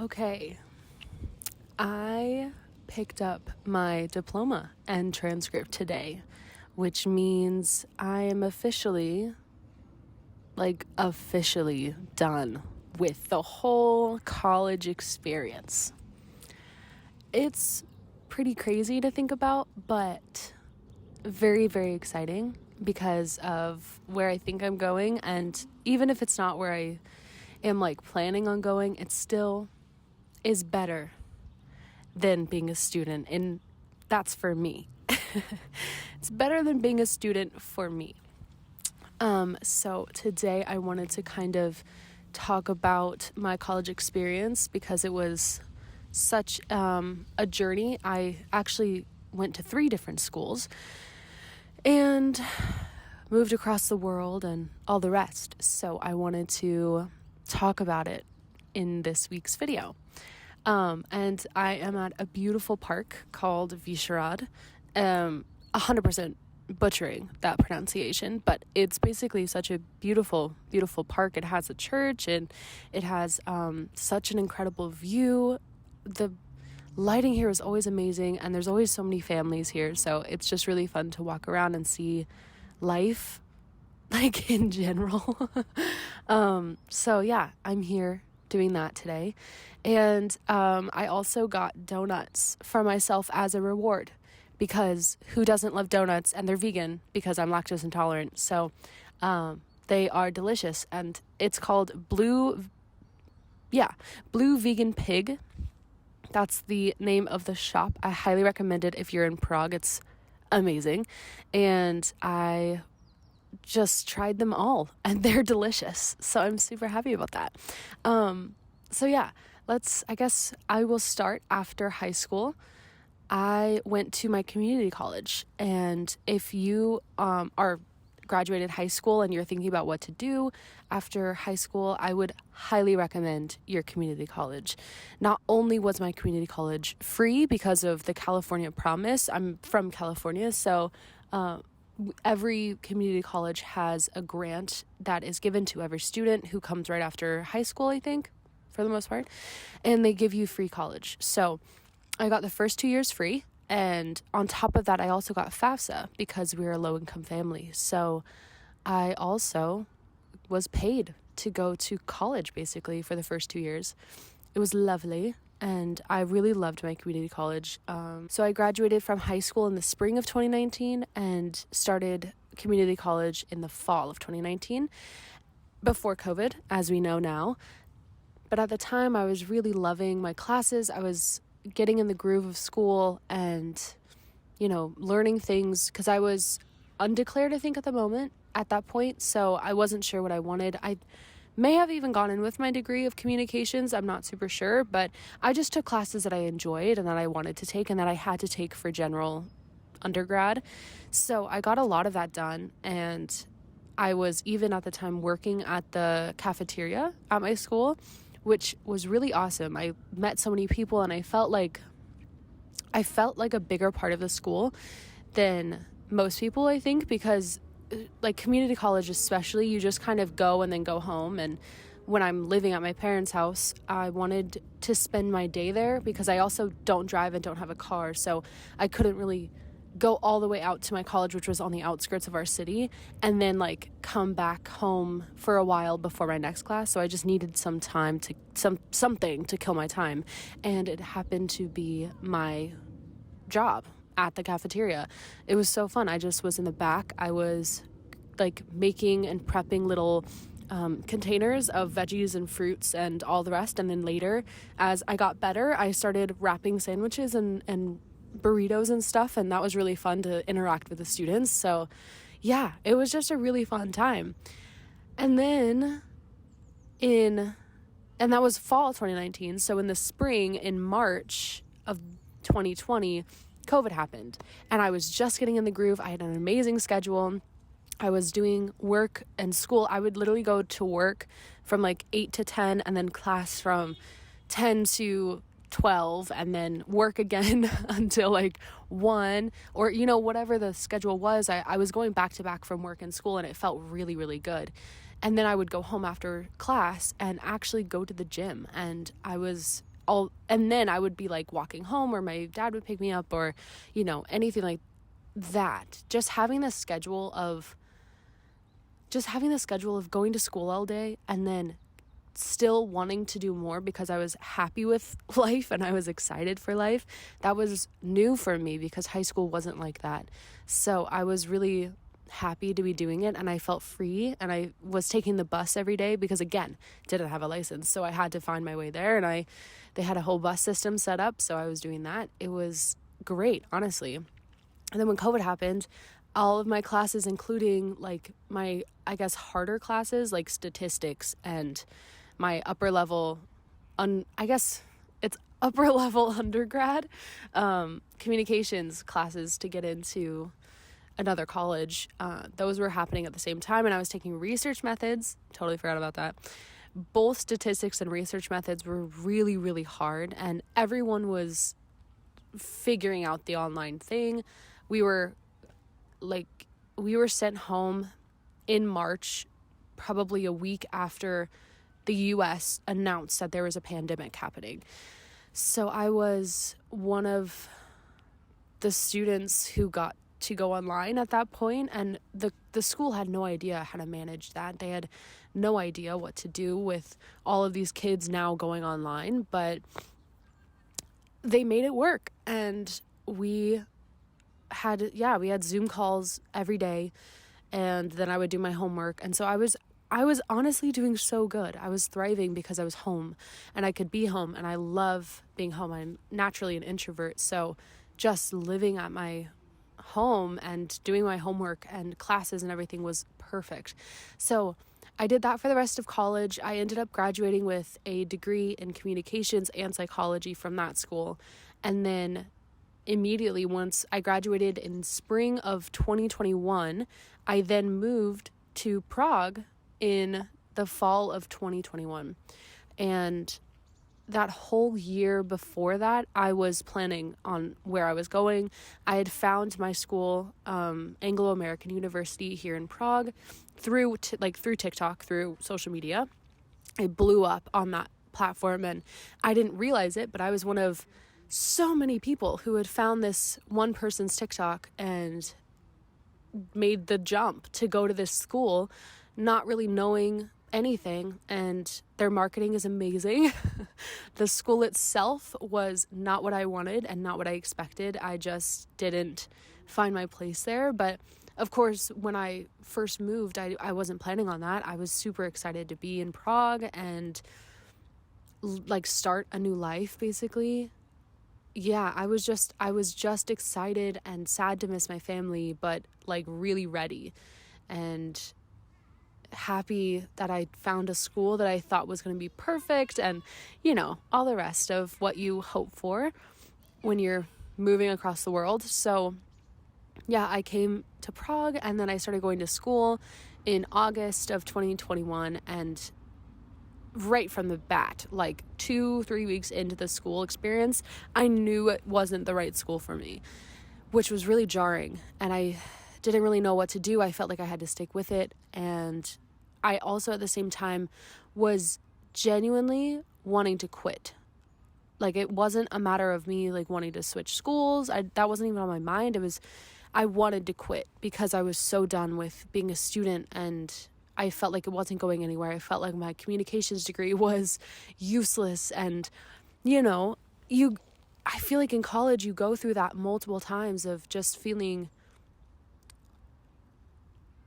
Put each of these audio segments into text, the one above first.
Okay, I picked up my diploma and transcript today, which means I am officially done with the whole college experience. It's pretty crazy to think about, but very, very exciting because of where I think I'm going. And even if it's not where I am planning on going, it still is better than being a student, and that's for me. It's better than being a student for me. So today I wanted to kind of talk about my college experience because it was such a journey. I actually went to 3 different schools and moved across the world and all the rest. So I wanted to talk about it in this week's video. And I am at a beautiful park called Vyšehrad. 100% butchering that pronunciation, but it's basically such a beautiful, beautiful park. It has a church and it has such an incredible view. The lighting here is always amazing, and there's always so many families here, so it's just really fun to walk around and see life, in general. So yeah, I'm here doing that today. And I also got donuts for myself as a reward, because who doesn't love donuts? And they're vegan because I'm lactose intolerant. So they are delicious, and it's called Blue Vegan Pig. That's the name of the shop. I highly recommend it if you're in Prague. It's amazing. And I just tried them all and they're delicious. So I'm super happy about that. So yeah, I guess I will start after high school. I went to my community college, and if you are graduated high school and you're thinking about what to do after high school, I would highly recommend your community college. Not only was my community college free because of the California Promise, I'm from California, so every community college has a grant that is given to every student who comes right after high school, I think, for the most part, and they give you free college. So I got the first 2 years free, and on top of that, I also got FAFSA because we were a low-income family. So I also was paid to go to college, basically, for the first 2 years. It was lovely, and I really loved my community college. So I graduated from high school in the spring of 2019 and started community college in the fall of 2019, before COVID, as we know now. But at the time, I was really loving my classes. I was getting in the groove of school and, learning things, because I was undeclared, I think, at that point. So I wasn't sure what I wanted. I may have even gone in with my degree of communications. I'm not super sure, but I just took classes that I enjoyed and that I wanted to take and that I had to take for general undergrad. So I got a lot of that done, and I was even at the time working at the cafeteria at my school, which was really awesome. I met so many people, and I felt like a bigger part of the school than most people, I think, because community college especially, you just kind of go and then go home. And when I'm living at my parents' house, I wanted to spend my day there because I also don't drive and don't have a car, so I couldn't really go all the way out to my college, which was on the outskirts of our city, and then come back home for a while before my next class. So I just needed some time something to kill my time, and it happened to be my job at the cafeteria. It was so fun. I just was in the back. I was making and prepping little containers of veggies and fruits and all the rest, and then later, as I got better, I started wrapping sandwiches and burritos and stuff, and that was really fun to interact with the students. So yeah, it was just a really fun time. And then and that was fall 2019. So in the spring, in March of 2020, COVID happened, and I was just getting in the groove. I had an amazing schedule. I was doing work and school. I would literally go to work from 8 to 10, and then class from 10 to 12, and then work again until 1, or whatever the schedule was. I was going back to back from work and school, and it felt really, really good. And then I would go home after class and actually go to the gym, and I was and then I would be like walking home, or my dad would pick me up, or, anything like that. Just having the schedule of going to school all day and then still wanting to do more because I was happy with life and I was excited for life. That was new for me because high school wasn't like that. So I was really happy to be doing it, and I felt free, and I was taking the bus every day because, again, didn't have a license. So I had to find my way there, and they had a whole bus system set up. So I was doing that. It was great, honestly. And then when COVID happened, all of my classes, including like my, I guess, harder classes like statistics and my upper level, I guess it's upper level undergrad, communications classes to get into another college, those were happening at the same time. And I was taking research methods. Totally forgot about that. Both statistics and research methods were really, really hard, and everyone was figuring out the online thing. We were sent home in March, probably a week after the US announced that there was a pandemic happening. So I was one of the students who got to go online at that point, and the school had no idea how to manage that. They had no idea what to do with all of these kids now going online, but they made it work. And we had Zoom calls every day, and then I would do my homework. And so I was honestly doing so good. I was thriving because I was home and I could be home, and I love being home. I'm naturally an introvert, so just living at my home and doing my homework and classes and everything was perfect. So I did that for the rest of college. I ended up graduating with a degree in communications and psychology from that school. And then immediately, once I graduated in spring of 2021, I then moved to Prague in the fall of 2021. And that whole year before that, I was planning on where I was going. I had found my school, Anglo-American University here in Prague, through TikTok, through social media. It blew up on that platform, and I didn't realize it, but I was one of so many people who had found this one person's TikTok and made the jump to go to this school, not really knowing anything, and their marketing is amazing. The school itself was not what I wanted and not what I expected. I just didn't find my place there. But of course, when I first moved, I wasn't planning on that. I was super excited to be in Prague and start a new life, basically. Yeah, I was just excited and sad to miss my family, but really ready and happy that I found a school that I thought was going to be perfect, and all the rest of what you hope for when you're moving across the world. So yeah, I came to Prague, and then I started going to school in August of 2021, and right from the bat, 2-3 weeks into the school experience, I knew it wasn't the right school for me, which was really jarring, and I didn't really know what to do. I felt like I had to stick with it, and I also at the same time was genuinely wanting to quit. It wasn't a matter of me wanting to switch schools. That wasn't even on my mind. It was, I wanted to quit because I was so done with being a student, and I felt like it wasn't going anywhere. I felt like my communications degree was useless, and I feel like in college you go through that multiple times of just feeling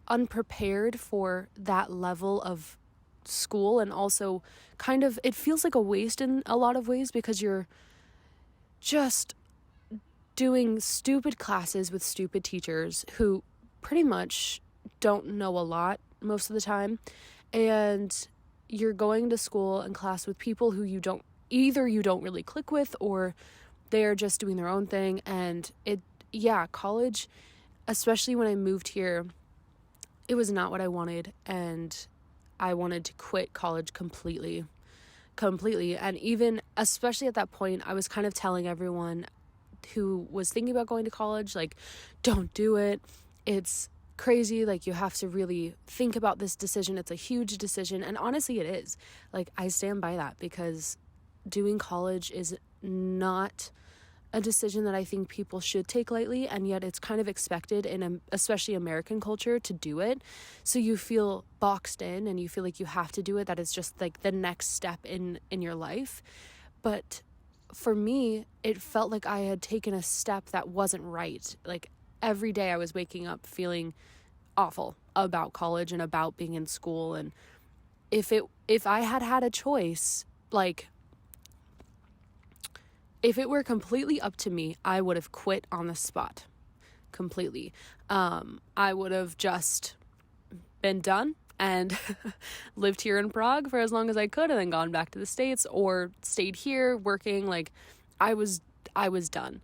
unprepared for that level of school, and also kind of it feels like a waste in a lot of ways because you're just doing stupid classes with stupid teachers who pretty much don't know a lot most of the time, and you're going to school and class with people who you don't really click with, or they're just doing their own thing. And college, especially when I moved here, it was not what I wanted, and I wanted to quit college completely. And even, especially at that point, I was kind of telling everyone who was thinking about going to college, don't do it. It's crazy. You have to really think about this decision. It's a huge decision. And honestly, it is. I stand by that because doing college is not a decision that I think people should take lightly, and yet it's kind of expected in especially American culture to do it. So you feel boxed in and you feel like you have to do it, that it's just like the next step in your life. But for me, it felt like I had taken a step that wasn't right. Like every day I was waking up feeling awful about college and about being in school. And if I had a choice, like if it were completely up to me, I would have quit on the spot completely. I would have just been done and lived here in Prague for as long as I could and then gone back to the States or stayed here working. Like I was done.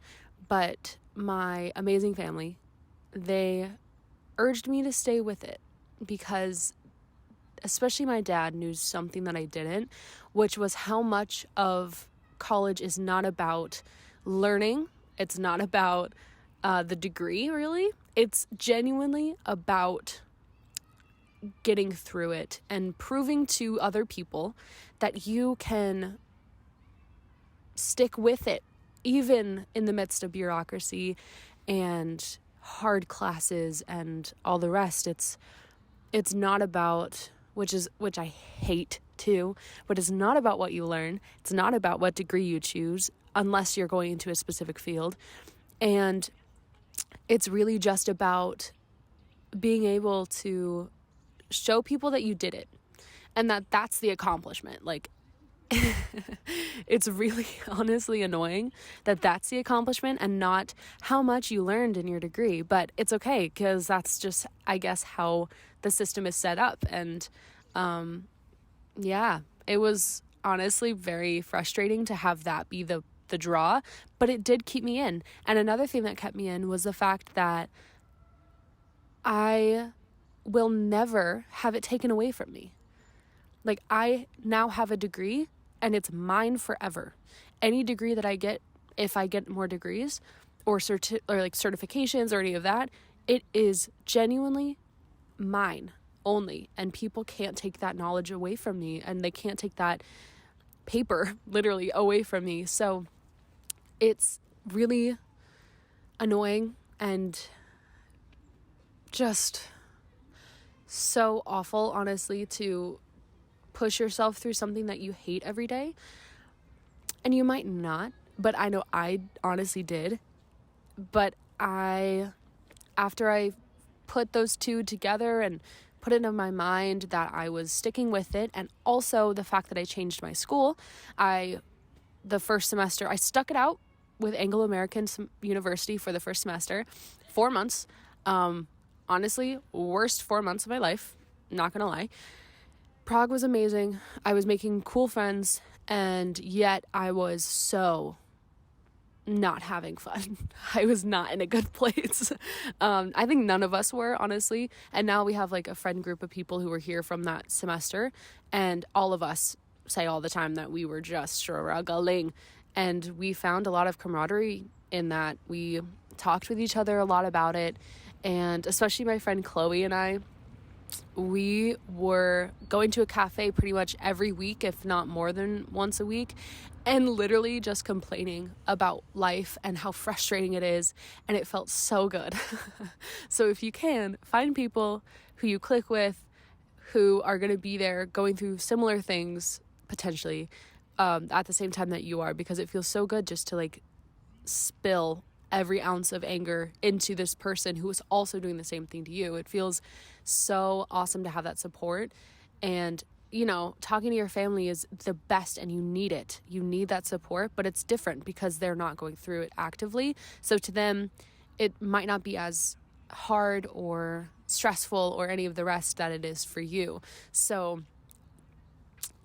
But my amazing family, they urged me to stay with it because especially my dad knew something that I didn't, which was how much of college is not about learning. It's not about the degree, really. It's genuinely about getting through it and proving to other people that you can stick with it, even in the midst of bureaucracy and hard classes and all the rest. It's not about, which I hate too, but it's not about what you learn. It's not about what degree you choose unless you're going into a specific field. And it's really just about being able to show people that you did it and that's the accomplishment. Like it's really honestly annoying that that's the accomplishment and not how much you learned in your degree, but it's okay because that's just, I guess, how the system is set up. And yeah, it was honestly very frustrating to have that be the draw, but it did keep me in. And another thing that kept me in was the fact that I will never have it taken away from me. Like I now have a degree and it's mine forever. Any degree that I get, if I get more degrees or like certifications or any of that, it is genuinely mine only, and people can't take that knowledge away from me, and they can't take that paper literally away from me. So it's really annoying and just so awful, honestly, to push yourself through something that you hate every day. And you might not, but I know I honestly did. But after I put those two together and put it in my mind that I was sticking with it, and also the fact that I changed my school, the first semester, I stuck it out with Anglo-American University for the first semester, 4 months. Honestly, worst 4 months of my life, not gonna lie. Prague was amazing. I was making cool friends, and yet I was so not having fun. I was not in a good place. I think none of us were, honestly. And now we have like a friend group of people who were here from that semester, and all of us say all the time that we were just struggling. And we found a lot of camaraderie in that. We talked with each other a lot about it, and especially my friend Chloe and I, we were going to a cafe pretty much every week, if not more than once a week, and literally just complaining about life and how frustrating it is, and it felt so good. So if you can, find people who you click with, who are going to be there going through similar things, potentially, at the same time that you are, because it feels so good just to like spill every ounce of anger into this person who is also doing the same thing to you. It feels so awesome to have that support. And, you know, talking to your family is the best, and you need it. You need that support, but it's different because they're not going through it actively. So to them, it might not be as hard or stressful or any of the rest that it is for you. So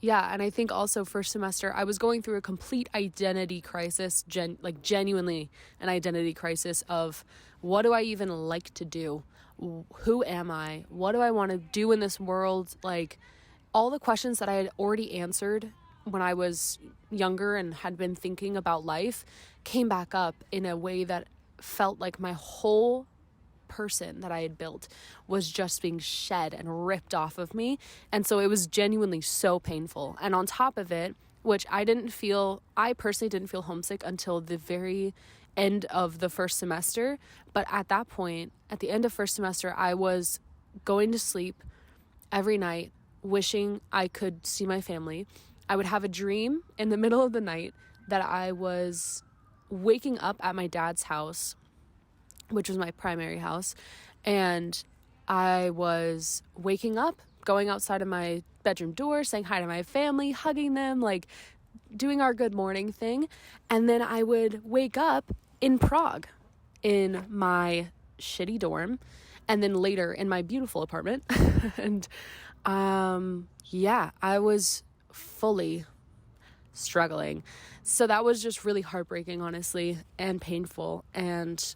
yeah, and I think also first semester, I was going through a complete identity crisis, genuinely an identity crisis of what do I even like to do? Who am I? What do I want to do in this world? Like all the questions that I had already answered when I was younger and had been thinking about life came back up in a way that felt like my whole person that I had built was just being shed and ripped off of me. And so it was genuinely so painful. And on top of it, which I personally didn't feel homesick until the very end of the first semester. But at that point, at the end of first semester, I was going to sleep every night, wishing I could see my family. I would have a dream in the middle of the night that I was waking up at my dad's house, which was my primary house, and I was waking up, going outside of my bedroom door, saying hi to my family, hugging them, like doing our good morning thing. And then I would wake up in Prague in my shitty dorm, and then later in my beautiful apartment. And I was fully struggling. So that was just really heartbreaking, honestly, and painful. And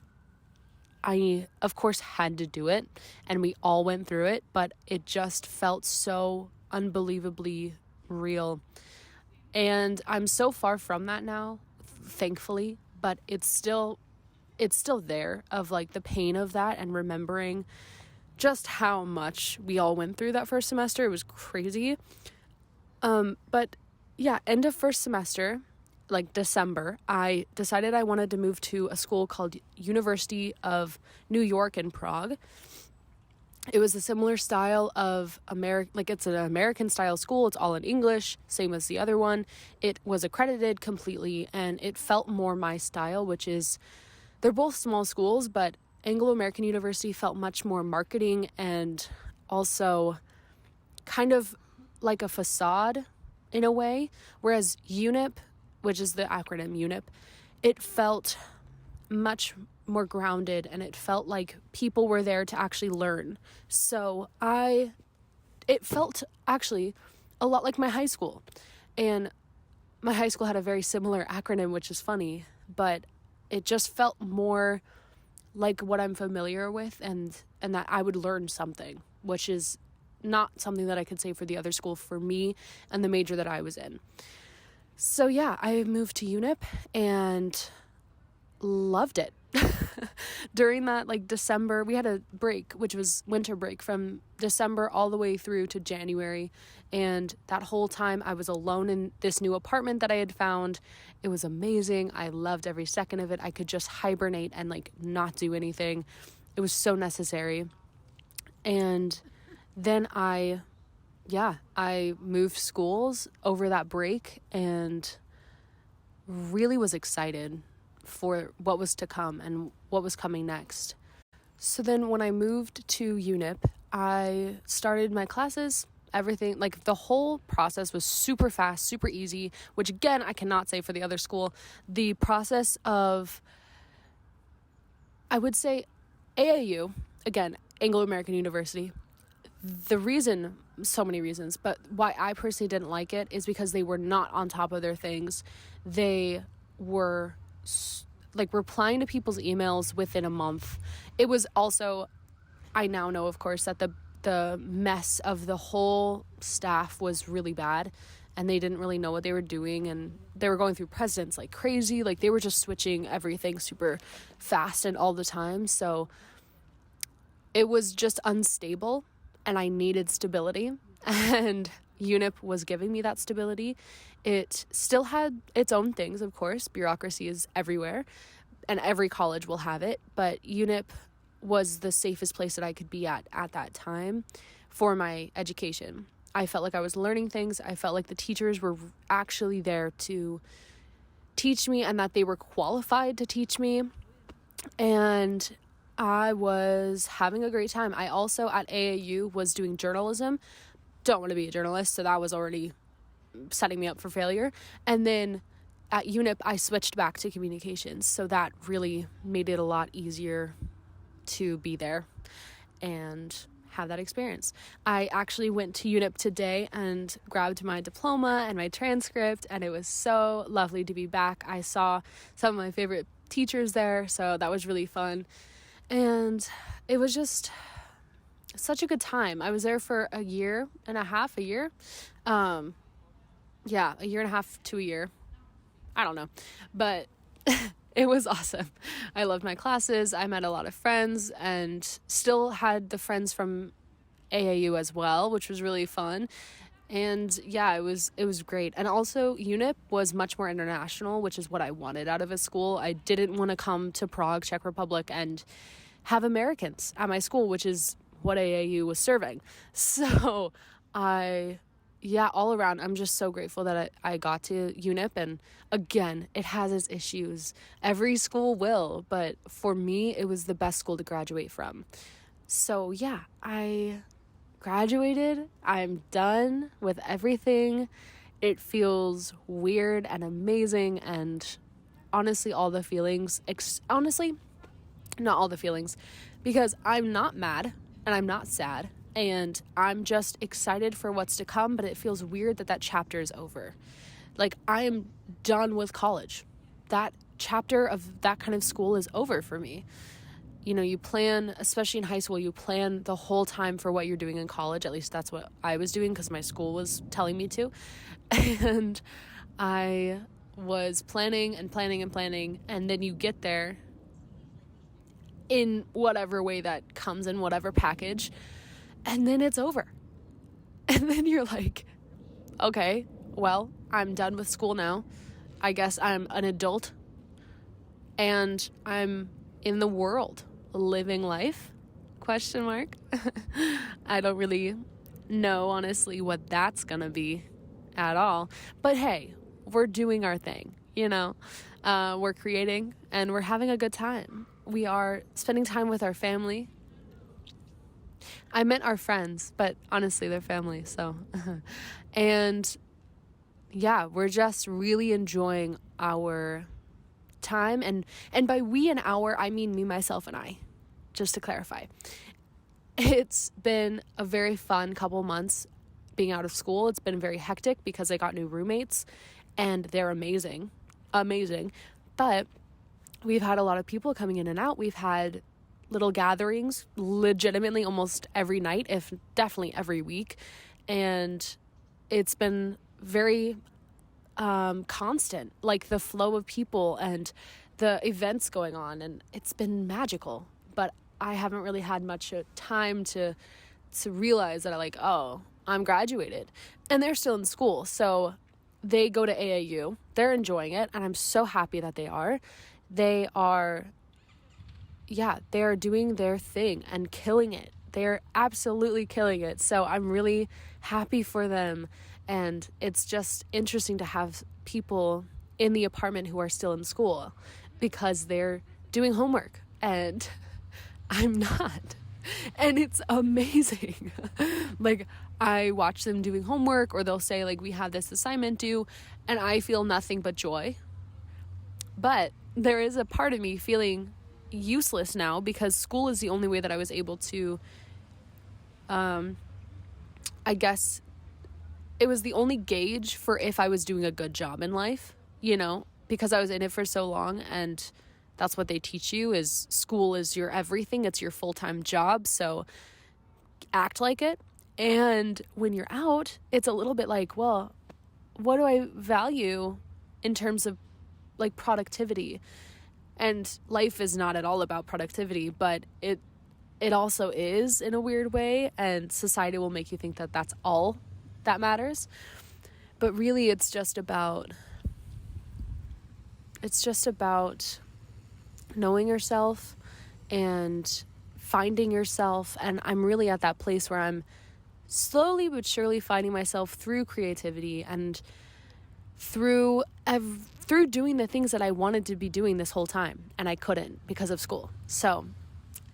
I, of course, had to do it, and we all went through it, but it just felt so unbelievably real. And I'm so far from that now, thankfully, but it's still there, of like the pain of that, and remembering just how much we all went through that first semester. It was crazy. But yeah, end of first semester, like December, I decided I wanted to move to a school called University of New York in Prague. It was a similar style of it's an American style school. It's all in English, same as the other one. It was accredited completely, and it felt more my style, which is, they're both small schools, but Anglo-American University felt much more marketing and also kind of like a facade in a way, whereas UNIP, which is the acronym UNIP, it felt much more grounded, and it felt like people were there to actually learn. So it felt actually a lot like my high school, and my high school had a very similar acronym, which is funny, but it just felt more like what I'm familiar with, and that I would learn something, which is not something that I could say for the other school for me and the major that I was in. So yeah, I moved to UNIP and loved it. During that December, we had a break, which was winter break, from December all the way through to January, and that whole time I was alone in this new apartment that I had found. It was amazing. I loved every second of it. I could just hibernate and not do anything. It was so necessary. And then I moved schools over that break and really was excited for what was to come and what was coming next. So then when I moved to UNIP, I started my classes, everything, the whole process was super fast, super easy, which again, I cannot say for the other school. The process of, I would say, AAU, again, Anglo-American University, the reason, so many reasons, but why I personally didn't like it is because they were not on top of their things. They were replying to people's emails within a month. It was also, I now know, of course, that the mess of the whole staff was really bad, and they didn't really know what they were doing, and they were going through presidents like crazy. They were just switching everything super fast and all the time. So it was just unstable, and I needed stability, and UNIP was giving me that stability. It still had its own things, of course. Bureaucracy is everywhere, and every college will have it, but UNIP was the safest place that I could be at that time for my education. I felt like I was learning things. I felt like the teachers were actually there to teach me, and that they were qualified to teach me, and I was having a great time. I also, at AAU, was doing journalism. Don't want to be a journalist, so that was already setting me up for failure. And then at UNIP, I switched back to communications, so that really made it a lot easier to be there and have that experience. I actually went to UNIP today and grabbed my diploma and my transcript, and it was so lovely to be back. I saw some of my favorite teachers there, so that was really fun. And it was just such a good time. I was there for a year and a half to a year. I don't know. But it was awesome. I loved my classes. I met a lot of friends and still had the friends from AAU as well, which was really fun. And yeah, it was great. And also UNIP was much more international, which is what I wanted out of a school. I didn't want to come to Prague, Czech Republic, and have Americans at my school, which is what AAU was serving. So all around, I'm just so grateful that I got to UNIP. And again, it has its issues. Every school will, but for me, it was the best school to graduate from. So yeah, I graduated. I'm done with everything. It feels weird and amazing, and honestly, all the feelings, honestly, not all the feelings, because I'm not mad and I'm not sad, and I'm just excited for what's to come, but it feels weird that chapter is over. Like, I am done with college. That chapter of that kind of school is over for me. You know, you plan, especially in high school, you plan the whole time for what you're doing in college. At least that's what I was doing because my school was telling me to. And I was planning and planning and planning. And then you get there in whatever way that comes in whatever package. And then it's over. And then you're like, okay, well, I'm done with school now. I guess I'm an adult. And I'm in the world. Living life? ? I don't really know, honestly, what that's gonna be at all. But hey, we're doing our thing, you know? We're creating and we're having a good time. We are spending time with our family. I meant our friends, but honestly, they're family, so. And yeah, we're just really enjoying our time, and by we and our, I mean me, myself, and I, just to clarify. It's been a very fun couple months being out of school. It's been very hectic because I got new roommates and they're amazing, but we've had a lot of people coming in and out. We've had little gatherings legitimately almost every night, if definitely every week, and it's been very constant, like the flow of people and the events going on, and it's been magical. But I haven't really had much time to realize that I'm graduated, and they're still in school, so they go to AAU, they're enjoying it, and I'm so happy that they are doing their thing and killing it. They're absolutely killing it. So I'm really happy for them. And it's just interesting to have people in the apartment who are still in school because they're doing homework and I'm not. And it's amazing. Like, I watch them doing homework, or they'll say, like, we have this assignment due, and I feel nothing but joy. But there is a part of me feeling useless now because school is the only way that I was able to, I guess it was the only gauge for if I was doing a good job in life, you know, because I was in it for so long, and that's what they teach you is school is your everything. It's your full-time job. So act like it. And when you're out, it's a little bit like, well, what do I value in terms of like productivity? And life is not at all about productivity, but it also is in a weird way. And society will make you think that that's all that matters. But really, it's just about knowing yourself and finding yourself. And I'm really at that place where I'm slowly but surely finding myself through creativity and through doing the things that I wanted to be doing this whole time, and I couldn't because of school. So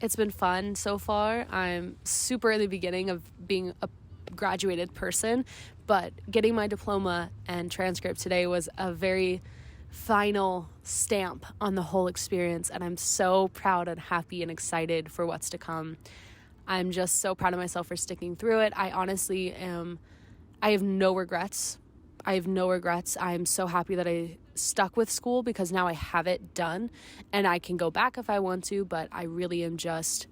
it's been fun so far. I'm super in the beginning of being a graduated person, but getting my diploma and transcript today was a very final stamp on the whole experience, and I'm so proud and happy and excited for what's to come. I'm just so proud of myself for sticking through it. I honestly am. I have no regrets. I'm so happy that I stuck with school because now I have it done and I can go back if I want to, but I really am just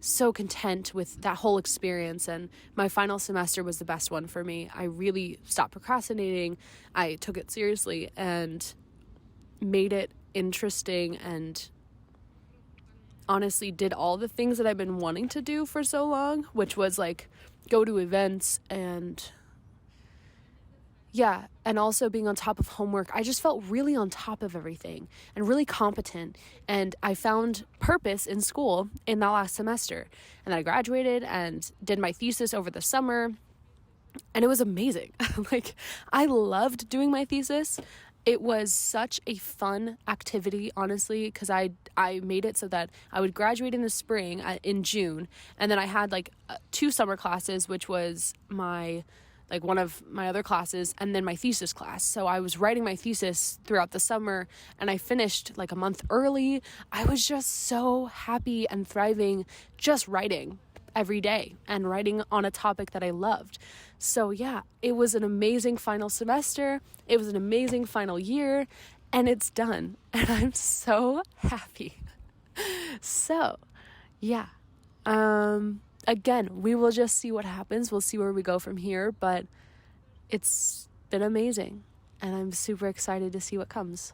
so content with that whole experience. And my final semester was the best one for me. I really stopped procrastinating. I took it seriously and made it interesting, and honestly did all the things that I've been wanting to do for so long, which was like go to events and Yeah, and also being on top of homework, I just felt really on top of everything and really competent. And I found purpose in school in that last semester. And I graduated and did my thesis over the summer. And it was amazing. Like, I loved doing my thesis. It was such a fun activity, honestly, because I made it so that I would graduate in the spring, in June, and then I had like 2 summer classes, which was one of my other classes, and then my thesis class. So I was writing my thesis throughout the summer, and I finished like a month early. I was just so happy and thriving just writing every day and writing on a topic that I loved. So yeah, it was an amazing final semester. It was an amazing final year, and it's done. And I'm so happy. So yeah. Again, we will just see what happens. We'll see where we go from here, but it's been amazing, and I'm super excited to see what comes.